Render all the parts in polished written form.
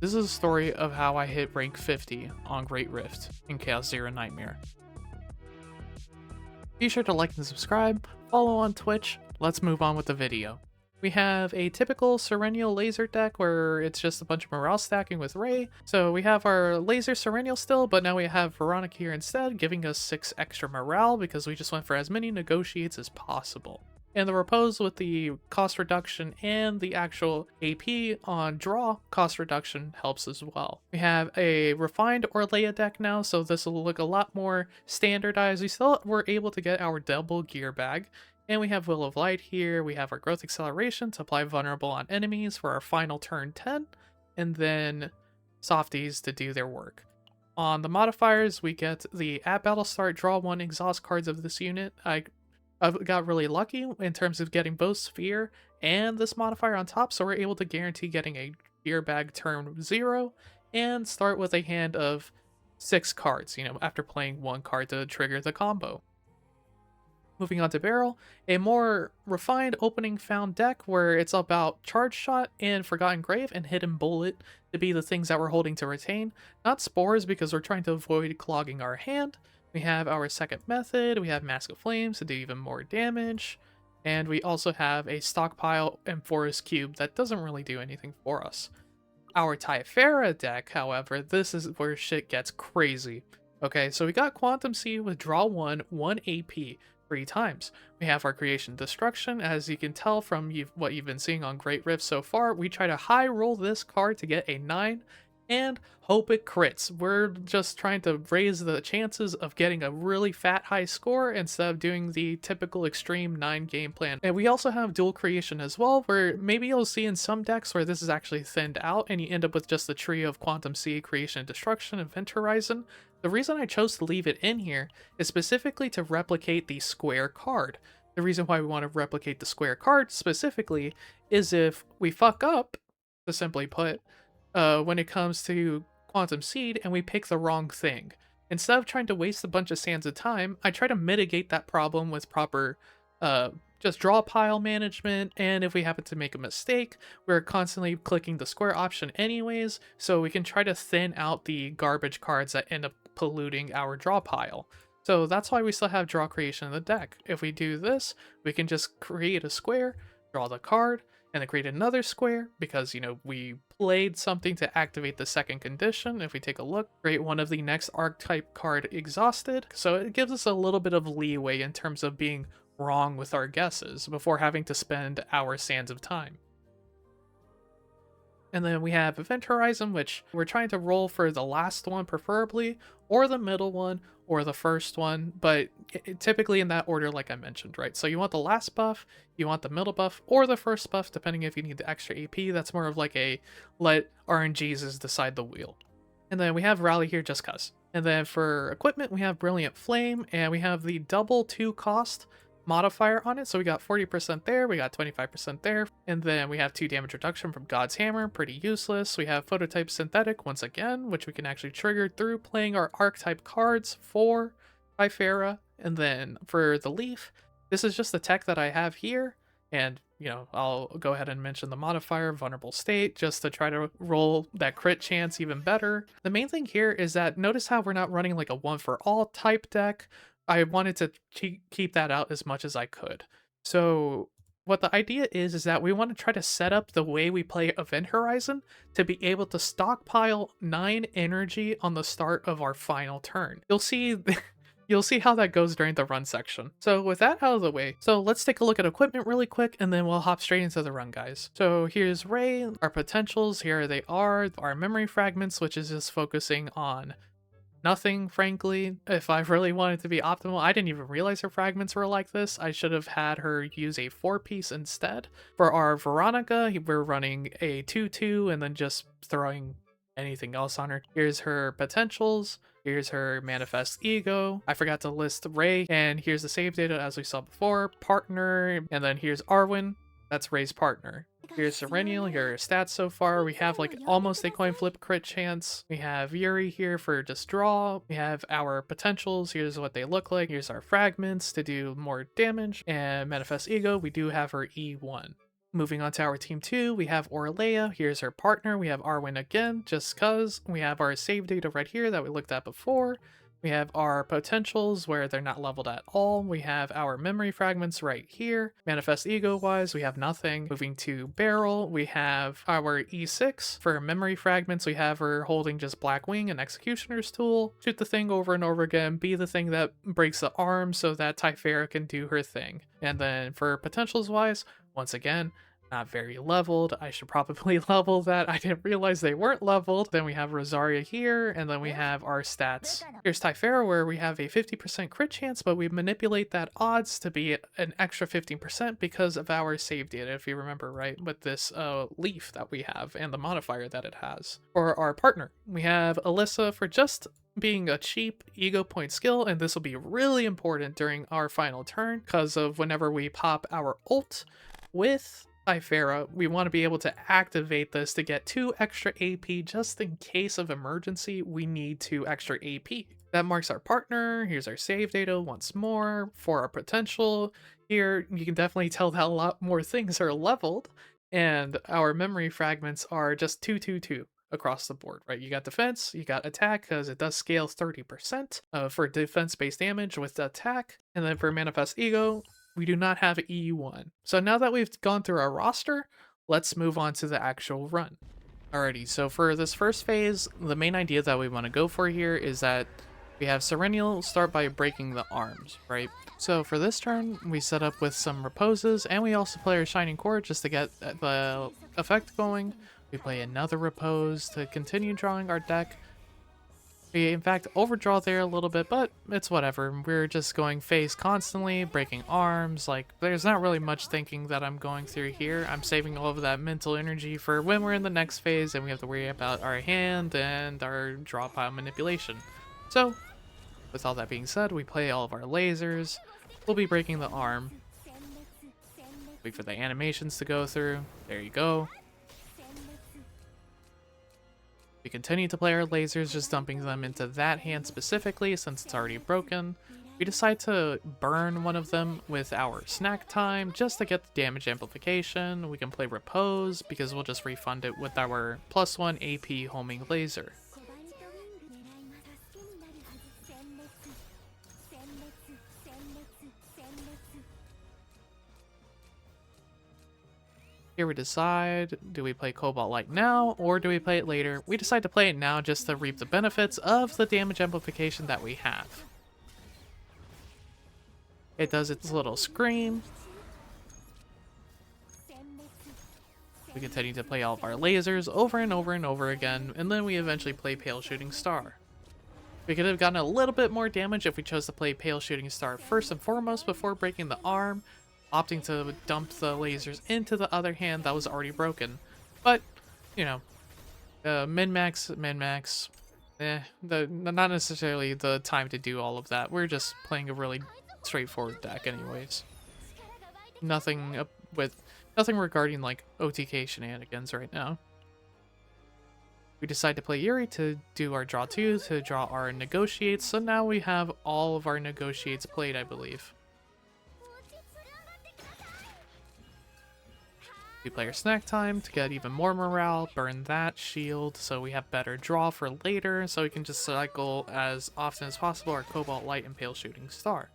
This is a story of how I hit rank 50 on Great Rift in Chaos Zero Nightmare. Be sure to like and subscribe, follow on Twitch. Let's move on with the video. We have a typical Serennial laser deck where it's just a bunch of morale stacking with Ray. So we have our laser Serennial still, but now we have Veronica here instead, giving us 6 extra morale because we just went for as many negotiates as possible. And the Repose with the cost reduction and the actual AP on draw cost reduction helps as well. We have a refined Orlea deck now, so this will look a lot more standardized. We still were able to get our double gear bag. And we have Will of Light here, we have our growth acceleration to apply vulnerable on enemies for our final turn 10, and then softies to do their work. On the modifiers, we get the at battle start, draw 1 exhaust cards of this unit. I got really lucky in terms of getting both Sphere and this modifier on top, so we're able to guarantee getting a gear bag turn 0 and start with a hand of 6 cards, after playing 1 card to trigger the combo. Moving on to Beryl, a more refined opening found deck where it's about Charge Shot and Forgotten Grave and Hidden Bullet to be the things that we're holding to retain, not Spores because we're trying to avoid clogging our hand. We have our second method, we have Mask of Flames to do even more damage, and we also have a Stockpile and Forest Cube that doesn't really do anything for us. Our Typhara deck, however, this is where shit gets crazy. Okay, so we got Quantum Seed with draw 1, 1 AP, 3 times. We have our Creation Destruction. As you can tell from what you've been seeing on Great Rift so far, we try to high roll this card to get a 9 and hope it crits. We're just trying to raise the chances of getting a really fat high score instead of doing the typical extreme 9 game plan. And we also have Dual Creation as well, where maybe you'll see in some decks where this is actually thinned out and you end up with just the trio of Quantum Seed, Creation Destruction, and Event Horizon. The reason I chose to leave it in here is specifically to replicate the square card. The reason why we want to replicate the square card specifically is if we fuck up, to simply put, when it comes to Quantum Seed and we pick the wrong thing. Instead of trying to waste a bunch of sands of time, I try to mitigate that problem with proper just draw pile management, and if we happen to make a mistake, we're constantly clicking the square option anyways, so we can try to thin out the garbage cards that end up polluting our draw pile. So that's why we still have draw creation in the deck. If we do this, we can just create a square, draw the card, and then create another square because, we played something to activate the second condition. If we take a look, create one of the next archetype card exhausted. So it gives us a little bit of leeway in terms of being wrong with our guesses before having to spend our sands of time. And then we have Event Horizon, which we're trying to roll for the last one preferably, or the middle one, or the first one, but typically in that order like I mentioned, right? So you want the last buff, you want the middle buff, or the first buff, depending if you need the extra AP. That's more of like a let RNGs decide the wheel. And then we have Rally here just cuz. And then for equipment, we have Brilliant Flame, and we have the double 2 cost modifier on it, so we got 40% there, we got 25% there, and then we have 2 damage reduction from God's Hammer, pretty useless. We have Phototype Synthetic once again, which we can actually trigger through playing our archetype cards for Typhara. And then for the Leaf, this is just the tech that I have here, and I'll go ahead and mention the modifier Vulnerable State just to try to roll that crit chance even better. The main thing here is that notice how we're not running like a one for all type deck. I wanted to keep that out as much as I could. So what the idea is that we want to try to set up the way we play Event Horizon to be able to stockpile 9 energy on the start of our final turn. You'll see how that goes during the run section. So with that out of the way, so let's take a look at equipment really quick and then we'll hop straight into the run, guys. So here's Ray, our potentials, here they are, our memory fragments, which is just focusing on nothing, frankly. If I really wanted to be optimal, I didn't even realize her fragments were like this. I should have had her use a 4-piece instead. For our Veronica, we're running a 2-2 and then just throwing anything else on her. Here's her potentials. Here's her manifest ego. I forgot to list Ray, and here's the save data as we saw before. Partner, and then here's Arwen. That's Ray's partner. Here's Serennial, here are her stats so far. We have like almost a coin flip crit chance. We have Yuri here for just draw. We have our potentials. Here's what they look like. Here's our fragments to do more damage. And Manifest Ego, we do have her E1. Moving on to our team 2, we have Orlea. Here's her partner. We have Arwen again, just cuz. We have our save data right here that we looked at before. We have our potentials where they're not leveled at all. We have our memory fragments right here. Manifest ego wise, we have nothing. Moving to Beryl, we have our E6. For memory fragments, we have her holding just Black Wing and Executioner's Tool. Shoot the thing over and over again, be the thing that breaks the arm so that Typhara can do her thing. And then for potentials wise, once again, not very leveled. I should probably level that. I didn't realize they weren't leveled. Then we have Rosaria here, and then we have our stats. Here's Typhara, where we have a 50% crit chance, but we manipulate that odds to be an extra 15% because of our save data, if you remember right, with this leaf that we have and the modifier that it has. For our partner, we have Alyssa for just being a cheap ego point skill, and this will be really important during our final turn because of whenever we pop our ult with Typhara, we want to be able to activate this to get 2 extra AP just in case of emergency we need 2 extra AP. That marks our partner. Here's our save data once more. For our potential, here you can definitely tell that a lot more things are leveled, and our memory fragments are just 222 across the board, right? You got defense, you got attack because it does scale 30% for defense-based damage with attack, and then for manifest ego, we do not have EU1. So now that we've gone through our roster, let's move on to the actual run. Alrighty, so for this first phase, the main idea that we want to go for here is that we have Serennial start by breaking the arms, right? So for this turn, we set up with some reposes, and we also play our Shining Core just to get the effect going. We play another repose to continue drawing our deck. We, in fact, overdraw there a little bit, but it's whatever. We're just going phase constantly, breaking arms. Like, there's not really much thinking that I'm going through here. I'm saving all of that mental energy for when we're in the next phase and we have to worry about our hand and our draw pile manipulation. So, with all that being said, we play all of our lasers. We'll be breaking the arm. Wait for the animations to go through. There you go. We continue to play our lasers, just dumping them into that hand specifically since it's already broken. We decide to burn one of them with our snack time just to get the damage amplification. We can play repose because we'll just refund it with our +1 AP homing laser. Here we decide, do we play Cobalt Light now, or do we play it later? We decide to play it now just to reap the benefits of the damage amplification that we have. It does its little scream. We continue to play all of our lasers over and over and over again, and then we eventually play Pale Shooting Star. We could have gotten a little bit more damage if we chose to play Pale Shooting Star first and foremost before breaking the arm, opting to dump the lasers into the other hand that was already broken. But, you know, min-max, not necessarily the time to do all of that. We're just playing a really straightforward deck anyways. Nothing regarding like OTK shenanigans right now. We decide to play Yuri to do our draw 2, to draw our negotiates, so now we have all of our negotiates played, I believe. We play our snack time to get even more morale, burn that shield so we have better draw for later, so we can just cycle as often as possible our Cobalt Light and Pale Shooting Star.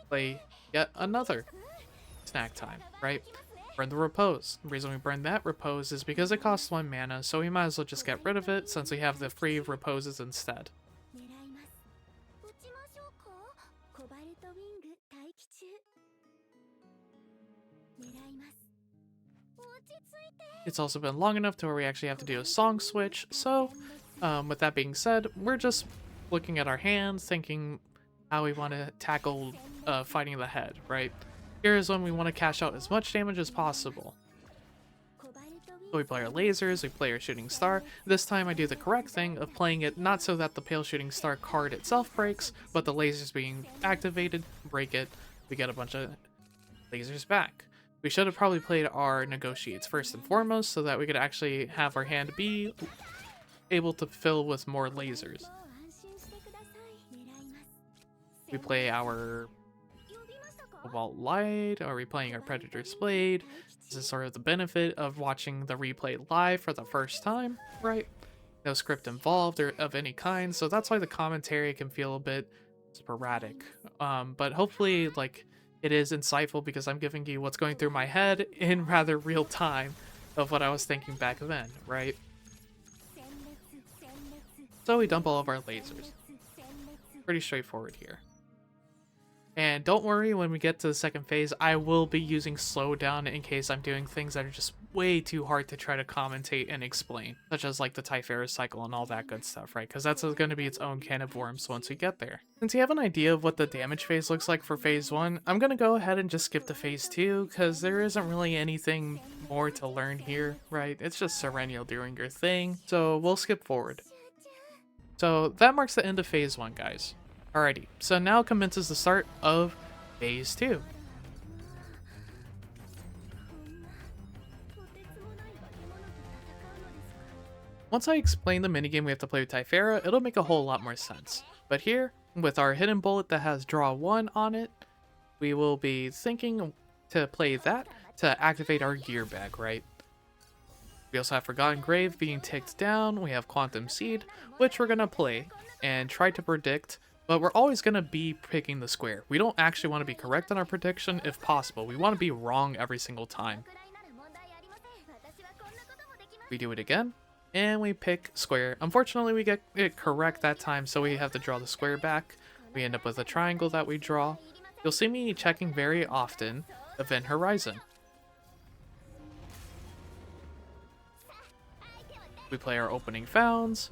Play yet another snack time, right? Burn the repose. The reason we burn that repose is because it costs 1 mana, so we might as well just get rid of it since we have the free reposes instead. It's also been long enough to where we actually have to do a song switch, so with that being said, we're just looking at our hands, thinking how we want to tackle fighting the head, right? Here's when we want to cash out as much damage as possible. So we play our lasers, we play our Shooting Star. This time I do the correct thing of playing it not so that the Pale Shooting Star card itself breaks, but the lasers being activated, break it, we get a bunch of lasers back. We should have probably played our negotiates first and foremost so that we could actually have our hand be able to fill with more lasers. We play our Cobalt Light? Are we playing our Predator's Blade? This is sort of the benefit of watching the replay live for the first time, right? No script involved or of any kind, so that's why the commentary can feel a bit sporadic. But hopefully, like, it is insightful because I'm giving you what's going through my head in rather real time of what I was thinking back then, right? So we dump all of our lasers. Pretty straightforward here. And don't worry, when we get to the second phase, I will be using slowdown in case I'm doing things that are just way too hard to try to commentate and explain, such as like the Typhara cycle and all that good stuff, right? Because that's going to be its own can of worms once we get there. Since you have an idea of what the damage phase looks like for phase 1, I'm going to go ahead and just skip to phase 2, because there isn't really anything more to learn here, right? It's just Serennial doing your thing, so we'll skip forward. So that marks the end of phase 1, guys. Alrighty, so now commences the start of phase 2. Once I explain the minigame we have to play with Typhara, it'll make a whole lot more sense. But here, with our hidden bullet that has draw 1 on it, we will be thinking to play that to activate our gear bag, right? We also have Forgotten Grave being ticked down, we have Quantum Seed, which we're going to play and try to predict, but we're always going to be picking the square. We don't actually want to be correct on our prediction if possible. We want to be wrong every single time. We do it again, and we pick square. Unfortunately, we get it correct that time, so we have to draw the square back. We end up with a triangle that we draw. You'll see me checking very often Event Horizon. We play our opening founds.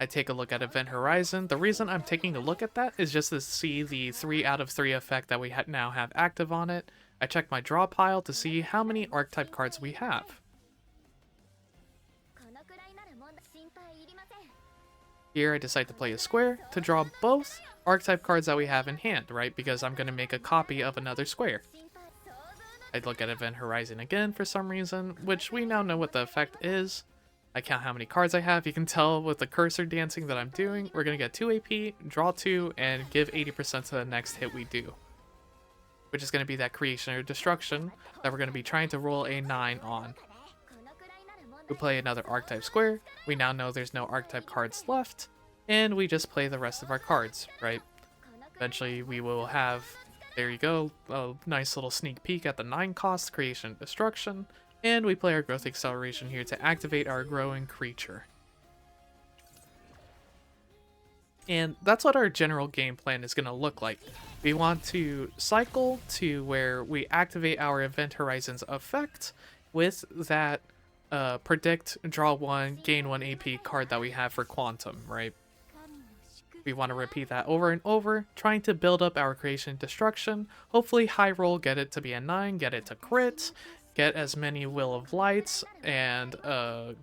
I take a look at Event Horizon. The reason I'm taking a look at that is just to see the 3 out of 3 effect that we now have active on it. I check my draw pile to see how many archetype cards we have. Here I decide to play a square to draw both archetype cards that we have in hand, right? Because I'm going to make a copy of another square. I'd look at Event Horizon again for some reason, which we now know what the effect is. I count how many cards I have. You can tell with the cursor dancing that I'm doing. We're going to get 2 AP, draw 2, and give 80% to the next hit we do. Which is going to be that creation or destruction that we're going to be trying to roll a 9 on. We play another archetype square. We now know there's no archetype cards left. And we just play the rest of our cards, right? Eventually we will have, there you go, a nice little sneak peek at the 9 cost, creation and destruction. And we play our growth acceleration here to activate our growing creature. And that's what our general game plan is going to look like. We want to cycle to where we activate our Event Horizon's effect with that predict, draw 1, gain 1 AP card that we have for Quantum, right? We want to repeat that over and over, trying to build up our creation and destruction. Hopefully high roll, get it to be a 9, get it to crit, get as many Will of Lights and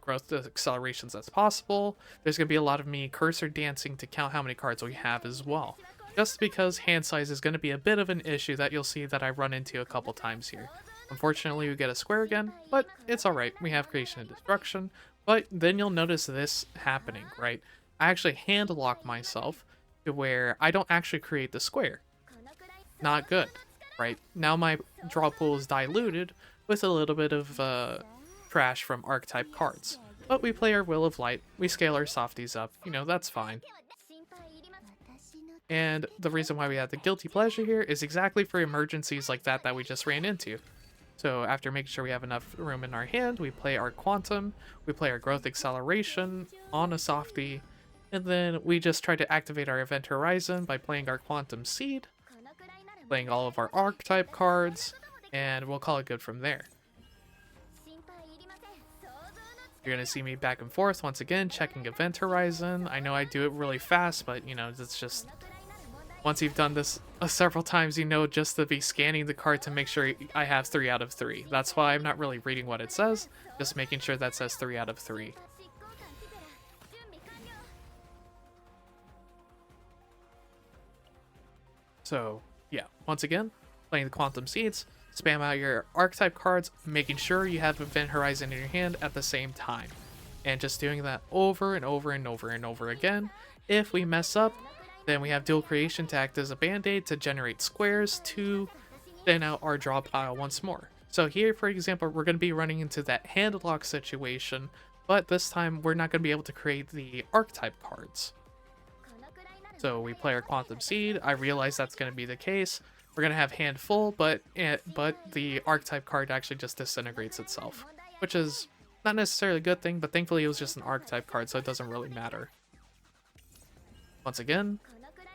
growth accelerations as possible. There's going to be a lot of me cursor dancing to count how many cards we have as well. Just because hand size is going to be a bit of an issue that you'll see that I run into a couple times here. Unfortunately, we get a square again, but it's alright. We have creation and destruction. But then you'll notice this happening, right? I actually hand lock myself to where I don't actually create the square. Not good, right? Now my draw pool is diluted with a little bit of trash from archetype cards. But we play our Will of Light, we scale our softies up, you know, that's fine. And the reason why we have the Guilty Pleasure here is exactly for emergencies like that we just ran into. So after making sure we have enough room in our hand, we play our Quantum, we play our Growth Acceleration on a softie, and then we just try to activate our Event Horizon by playing our Quantum Seed, playing all of our archetype cards, and we'll call it good from there. You're going to see me back and forth once again, checking Event Horizon. I know I do it really fast, but you know, it's just, once you've done this several times, you know just to be scanning the card to make sure I have 3 out of 3. That's why I'm not really reading what it says, just making sure that says 3 out of 3. So, yeah, once again, playing the Quantum Seeds, spam out your archetype cards, making sure you have Event Horizon in your hand at the same time. And just doing that over and over and over and over again. If we mess up, then we have Dual Creation to act as a band-aid to generate squares to thin out our draw pile once more. So here, for example, we're going to be running into that hand lock situation, but this time we're not going to be able to create the archetype cards. So we play our Quantum Seed. I realize that's going to be the case. We're going to have hand full, but the archetype card actually just disintegrates itself, which is not necessarily a good thing, but thankfully it was just an archetype card, so it doesn't really matter. Once again,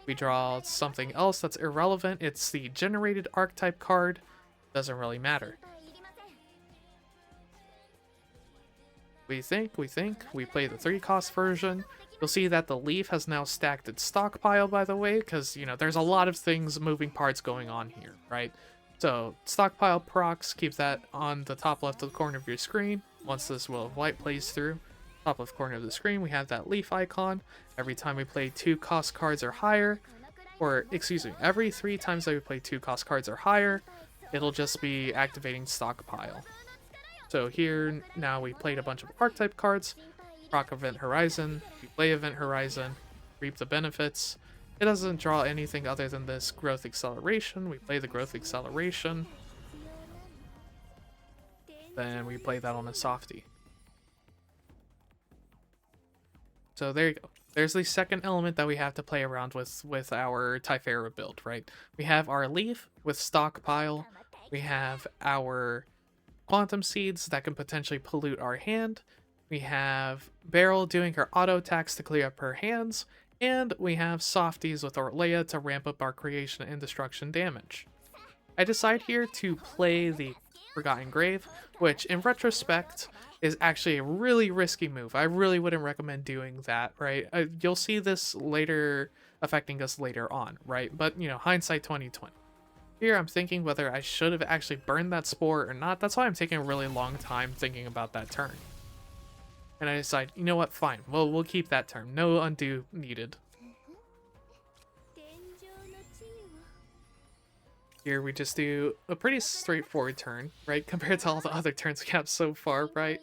we draw something else that's irrelevant. It's the generated archetype card. Doesn't really matter. We play the 3-cost version. You'll see that the leaf has now stacked its stockpile, by the way, because, you know, there's a lot of things, moving parts going on here, right? So, stockpile procs, keep that on the top left of the corner of your screen. Once this Will of Light plays through, top left corner of the screen, we have that leaf icon. Every time we play 2-cost cards or higher, or, excuse me, every 3 times that we play 2-cost cards or higher, it'll just be activating stockpile. So here, now we played a bunch of archetype cards, proc Event Horizon, we play Event Horizon, reap the benefits. It doesn't draw anything other than this Growth Acceleration. We play the Growth Acceleration. Then we play that on a softie. So there you go. There's the second element that we have to play around with our Typhara build, right? We have our leaf with stockpile. We have our Quantum Seeds that can potentially pollute our hand. We have Beryl doing her auto attacks to clear up her hands. And we have softies with Orlea to ramp up our creation and destruction damage. I decide here to play the Forgotten Grave, which in retrospect is actually a really risky move. I really wouldn't recommend doing that, right? You'll see this later affecting us later on, right? But, you know, hindsight 2020. Here I'm thinking whether I should have actually burned that spore or not. That's why I'm taking a really long time thinking about that turn. And I decide, you know what, fine. Well, we'll keep that turn. No undo needed. Here we just do a pretty straightforward turn, right? Compared to all the other turns we have so far, right?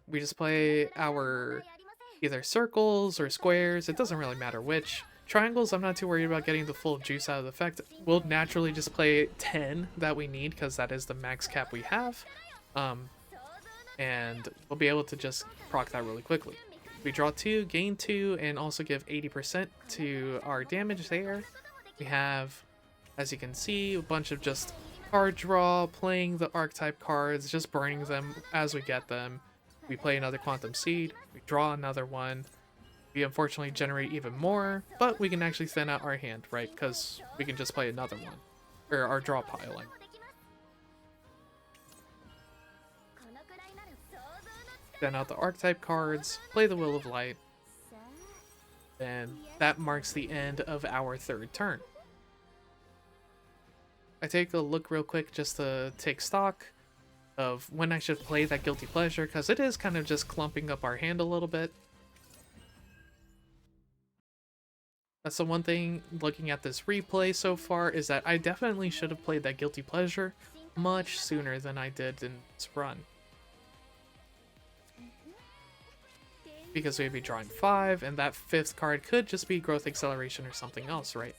We just play our either circles or squares. It doesn't really matter which. Triangles, I'm not too worried about getting the full juice out of the effect. We'll naturally just play 10 that we need because that is the max cap we have. And we'll be able to just proc that really quickly. We draw 2, gain 2, and also give 80% to our damage there. We have, as you can see, a bunch of just card draw, playing the archetype cards, just burning them as we get them. We play another Quantum Seed, we draw another one. We unfortunately generate even more, but we can actually thin out our hand, right? Because we can just play another one. Or our draw pile. Thin out the archetype cards, play the Will of Light. And that marks the end of our third turn. I take a look real quick just to take stock of when I should play that Guilty Pleasure, because it is kind of just clumping up our hand a little bit. That's the one thing looking at this replay so far, is that I definitely should have played that Guilty Pleasure much sooner than I did in this run. Because we'd be drawing 5, and that 5th card could just be Growth Acceleration or something else, right?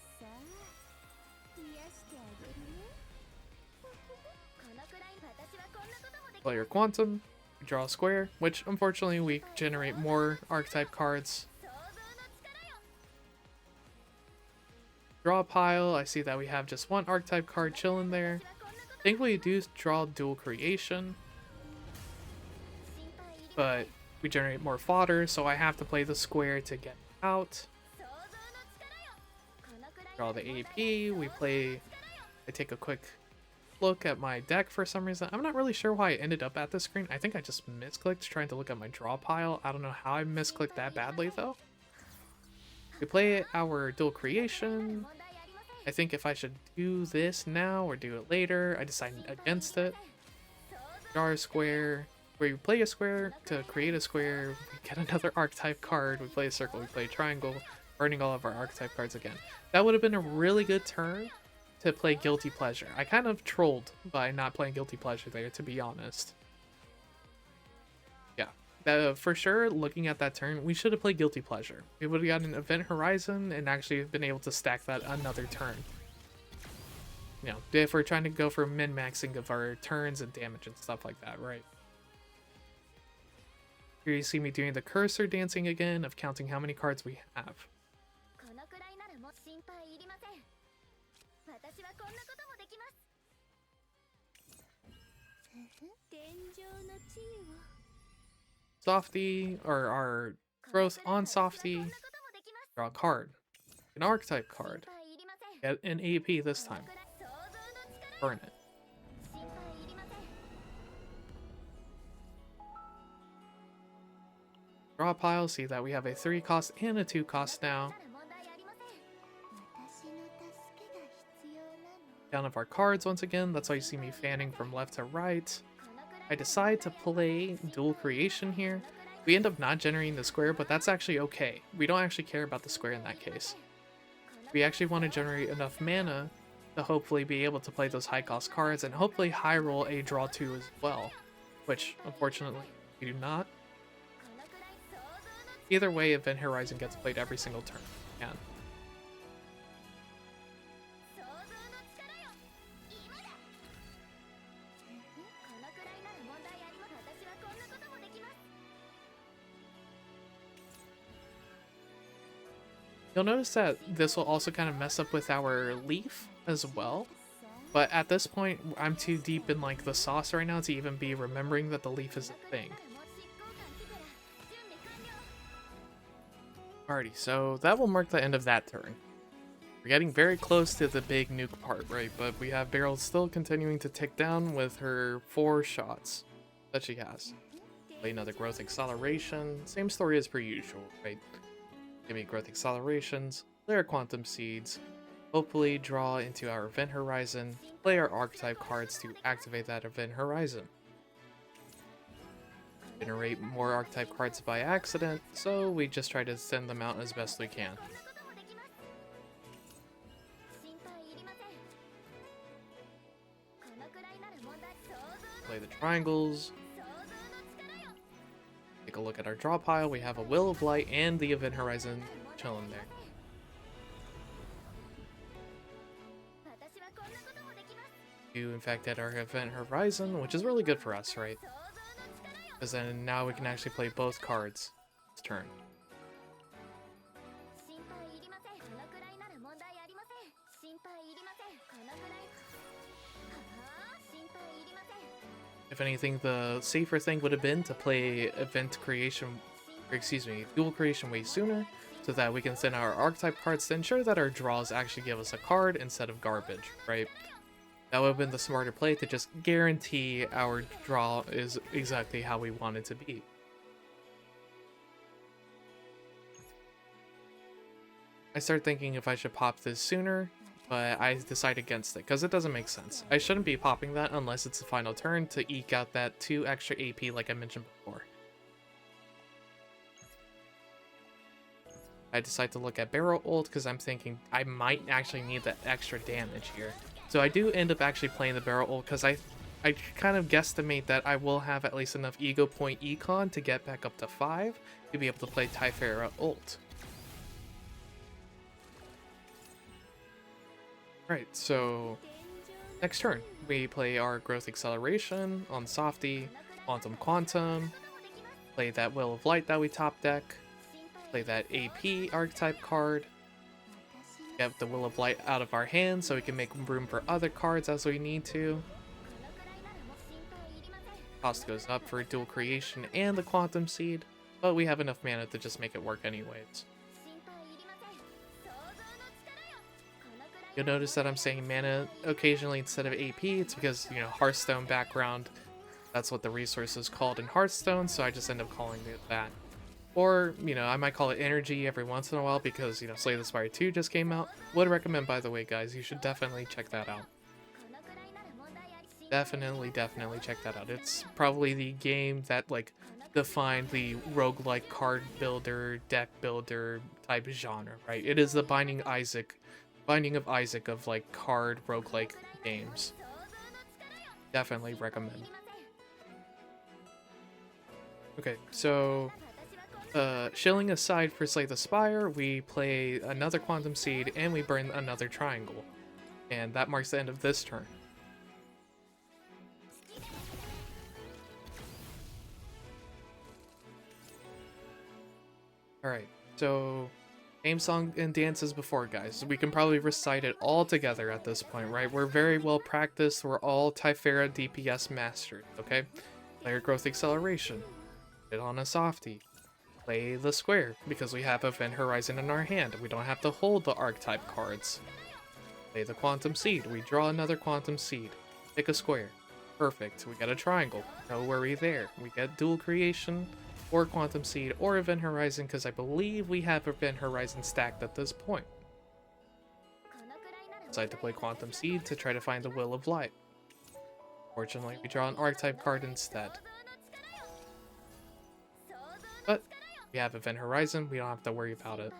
Play your Quantum, draw a square, which unfortunately we generate more archetype cards. Draw a pile, I see that we have just one archetype card chilling there. Thankfully we do draw dual creation, but we generate more fodder, so I have to play the square to get out. Draw the AP, I take a quick look at my deck for some reason. I'm not really sure why I ended up at this screen. I think I just misclicked trying to look at my draw pile. I don't know how I misclicked that badly though. We play our dual creation. I think if I should do this now or do it later, I decide against it. Draw a square. We play a square to create a square. We get another archetype card. We play a circle. We play a triangle, burning all of our archetype cards again. That would have been a really good turn to play Guilty Pleasure. I kind of trolled by not playing Guilty Pleasure there, to be honest. Yeah, for sure, looking at that turn, we should have played Guilty Pleasure. We would have gotten an Event Horizon and actually been able to stack that another turn. you know, if we're trying to go for min-maxing of our turns and damage and stuff like that, right? Here you see me doing the cursor dancing again of counting how many cards we have. Softy, or our growth on Softy, draw a card. An archetype card. Get an AP this time. Burn it. Draw a pile, see that we have a 3 cost and a 2 cost now. Down of our cards once again, that's why you see me fanning from left to right. I decide to play dual creation here. We end up not generating the square, but that's actually okay. We don't actually care about the square in that case. We actually want to generate enough mana to hopefully be able to play those high cost cards and hopefully high roll a draw 2 as well, which unfortunately we do not. Either way, Event Horizon gets played every single turn. Yeah. You'll notice that this will also kind of mess up with our leaf as well. But at this point, I'm too deep in like the sauce right now to even be remembering that the leaf is a thing. Alrighty, so that will mark the end of that turn. We're getting very close to the big nuke part, right? But we have Beryl still continuing to tick down with her 4 shots that she has. Play another growth acceleration. Same story as per usual, right? Give me growth accelerations, play our quantum seeds, hopefully draw into our event horizon, play our archetype cards to activate that event horizon. Generate more archetype cards by accident, so we just try to send them out as best we can. Play the triangles. Take a look at our draw pile. We have a Will of Light and the Event Horizon chilling there. Do in fact get our Event Horizon, which is really good for us, right? Because then now we can actually play both cards this turn. If anything, the safer thing would have been to play event creation, or excuse me, dual creation way sooner, so that we can send our archetype cards to ensure that our draws actually give us a card instead of garbage, right? That would have been the smarter play to just guarantee our draw is exactly how we want it to be. I start thinking if I should pop this sooner, but I decide against it because it doesn't make sense. I shouldn't be popping that unless it's the final turn to eke out that 2 extra AP like I mentioned before. I decide to look at Beryl ult because I'm thinking I might actually need that extra damage here. So I do end up actually playing the Beryl ult because I kind of guesstimate that I will have at least enough ego point econ to get back up to 5 to be able to play Typhara ult. Right, so next turn, we play our Growth Acceleration on Softy, Quantum, play that Will of Light that we top deck, play that AP archetype card, get the Will of Light out of our hands so we can make room for other cards as we need to. Cost goes up for Dual Creation and the Quantum Seed, but we have enough mana to just make it work anyways. You'll notice that I'm saying mana occasionally instead of AP. It's because, you know, Hearthstone background, that's what the resource is called in Hearthstone, so I just end up calling it that. Or, you know, I might call it energy every once in a while because, you know, Slay the Spire 2 just came out. Would recommend, by the way, guys. You should definitely check that out. Definitely check that out. It's probably the game that, like, defined the roguelike card builder, deck builder type genre, right? It is the Binding of Isaac of like card roguelike games. Definitely recommend. Okay, so shilling aside for Slay the Spire, we play another Quantum Seed and we burn another triangle. And that marks the end of this turn. Alright, so same song and dance as before, guys. We can probably recite it all together at this point, right? We're very well practiced. We're all Typhera DPS mastered, okay? Player growth acceleration. Put it on a softie. Play the square, because we have Event Horizon in our hand. We don't have to hold the archetype cards. Play the Quantum Seed. We draw another Quantum Seed. Pick a square. Perfect. We get a triangle. No worry there. We get Dual Creation, or Quantum Seed, or Event Horizon, because I believe we have Event Horizon stacked at this point. Decide to play Quantum Seed to try to find the Will of Light. Fortunately, we draw an archetype card instead. But we have Event Horizon, we don't have to worry about it.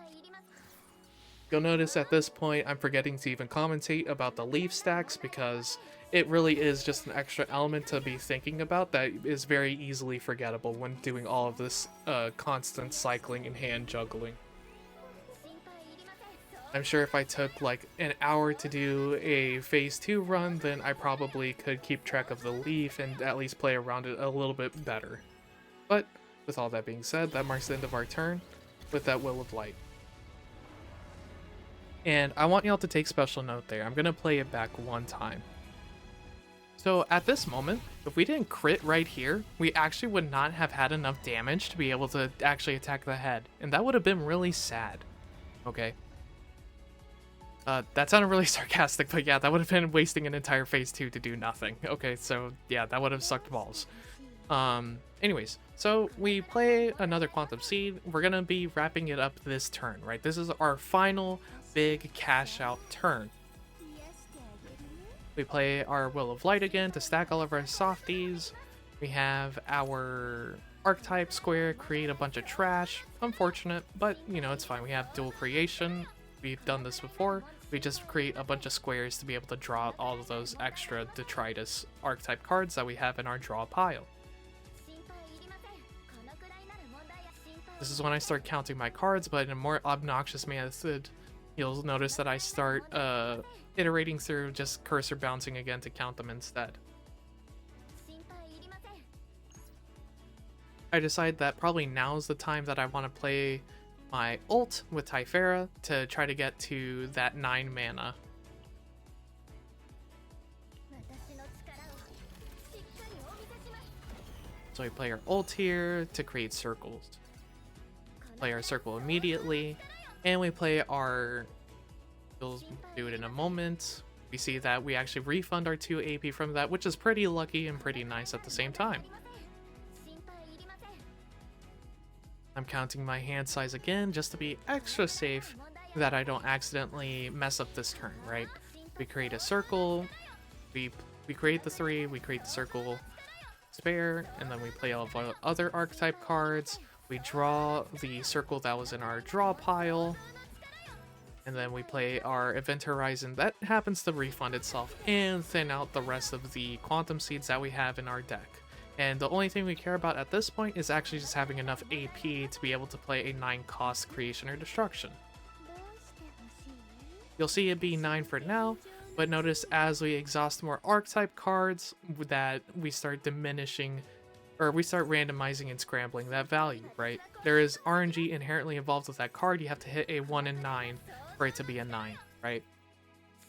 You'll notice at this point, I'm forgetting to even commentate about the leaf stacks because it really is just an extra element to be thinking about that is very easily forgettable when doing all of this constant cycling and hand juggling. I'm sure if I took like an hour to do a phase 2 run, then I probably could keep track of the leaf and at least play around it a little bit better. But with all that being said, that marks the end of our turn with that Will of Light. And I want y'all to take special note there. I'm going to play it back one time. So at this moment, if we didn't crit right here, we actually would not have had enough damage to be able to actually attack the head. And that would have been really sad. Okay. That sounded really sarcastic, but yeah, that would have been wasting an entire phase 2 to do nothing. Okay, so yeah, that would have sucked balls. Anyways, so we play another Quantum Seed. We're going to be wrapping it up this turn, right? This is our final big cash out turn. We play our Will of Light again to stack all of our softies. We have our archetype square, create a bunch of trash. Unfortunate, but you know, it's fine. We have dual creation. We've done this before. We just create a bunch of squares to be able to draw all of those extra detritus archetype cards that we have in our draw pile. This is when I start counting my cards, but in a more obnoxious method, you'll notice that I start iterating through just cursor bouncing again to count them instead. I decide that probably now's the time that I want to play my ult with Typhera to try to get to that 9 mana. So we play our ult here to create circles. Play our circle immediately, and we play our... We'll do it in a moment. We see that we actually refund our 2 AP from that, which is pretty lucky and pretty nice at the same time. I'm counting my hand size again just to be extra safe that I don't accidentally mess up this turn, right? We create a circle, we create the 3, we create the circle spare, and then we play all of our other archetype cards. We draw the circle that was in our draw pile, and then we play our Event Horizon that happens to refund itself and thin out the rest of the Quantum Seeds that we have in our deck. And the only thing we care about at this point is actually just having enough AP to be able to play a 9 cost Creation or Destruction. You'll see it be 9 for now, but notice as we exhaust more archetype cards that we start diminishing, or we start randomizing and scrambling that value, right? There is RNG inherently involved with that card. You have to hit a 1 in 9 for it to be a 9, right?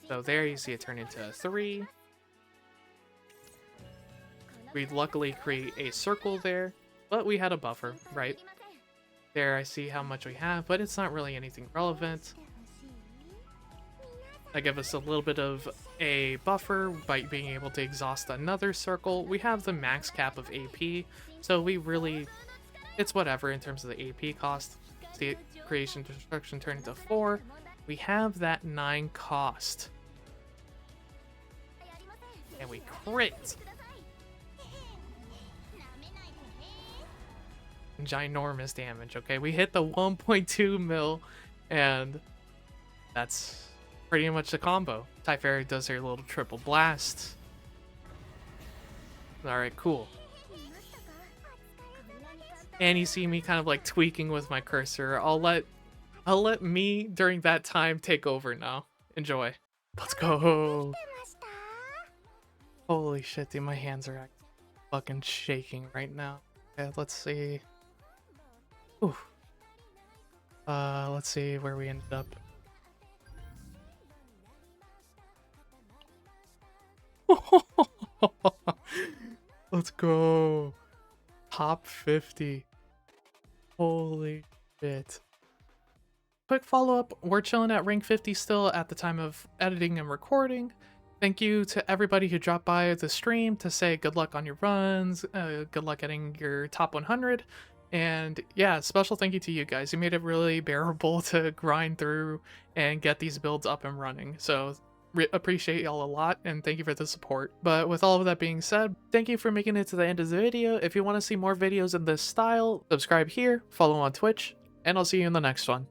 So there you see it turn into a 3. We luckily create a circle there, but we had a buffer, right? There I see how much we have, but it's not really anything relevant. That gives us a little bit of a buffer by being able to exhaust another circle. We have the max cap of AP, so we really, it's whatever in terms of the AP cost. See, Creation Destruction turned into 4. We have that 9 cost. And we crit! Ginormous damage, okay? We hit the 1.2 mil, and that's pretty much the combo. Typhera does her little triple blast. Alright, cool. And you see me kind of like tweaking with my cursor. I'll let me during that time take over now. Enjoy. Let's go. Holy shit, dude, my hands are fucking shaking right now. Okay, let's see. Ooh. Let's see where we ended up. Let's go. Top 50. Holy shit. Quick follow-up, we're chilling at rank 50 still at the time of editing and recording. Thank you to everybody who dropped by the stream to say good luck on your runs, good luck getting your top 100, and yeah, special thank you to you guys. You made it really bearable to grind through and get these builds up and running, so appreciate y'all a lot, and thank you for the support. But with all of that being said, thank you for making it to the end of the video. If you want to see more videos in this style, subscribe here, follow on Twitch, and I'll see you in the next one.